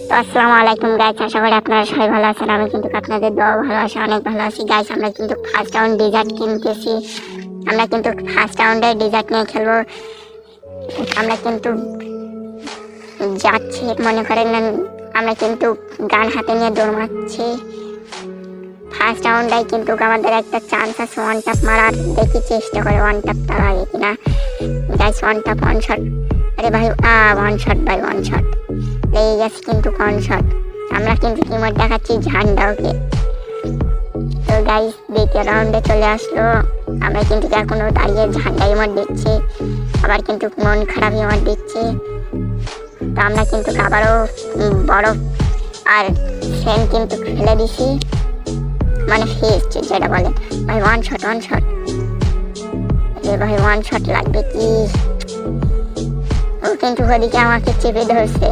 তো আসসালামু আলাইকুম গাইস, আশা করি আপনারা সবাই ভালো আছেন। আমি কিন্তু আপনাদের দোয়া ভালোবাসা অনেক ভালো আছি গাইস। আমরা কিন্তু ফার্স্ট রাউন্ড ডেজার্ট কিনতেছি। আমরা কিন্তু ফার্স্ট রাউন্ডে ডেজার্ট নিয়ে খেলবো। আমরা কিন্তু যাচ্ছি, মনে করেন আমরা কিন্তু গান হাতে নিয়ে দৌড় মারছি। ফার্স্ট রাউন্ডে কিন্তু আমাদের একটা চান্স আছে ওয়ান ট্যাপ মারার। দেখি চেষ্টা করে ওয়ান ট্যাপটা লাগে কিনা guys. One tap one shot, আরে ভাই ওয়ান শট ভাই, ওয়ান শট লেগে গেছে কিন্তু ওয়ান শট। আমরা কিন্তু ইমোট দেখাচ্ছি ঝান্ডাওকে। তো গাইস দ্বিতীয় রাউন্ডে চলে আসলো। আমরা কিন্তু এখনো দাঁড়িয়ে ঝান্ডা ইমোট দিচ্ছি, আবার কিন্তু মন খারাপ ইমোট দিচ্ছি। তো আমরা কিন্তু আবারও বরফ আর ফ্যান কিন্তু ফেলে দিছি, মানে ফেস্ট যেটা বলে ভাই। ওয়ান শট ওয়ান শট, ভাই ওয়ান শট লাগবে কি? ও কিন্তু ওদিকে আমাকে চেপে ধরছে।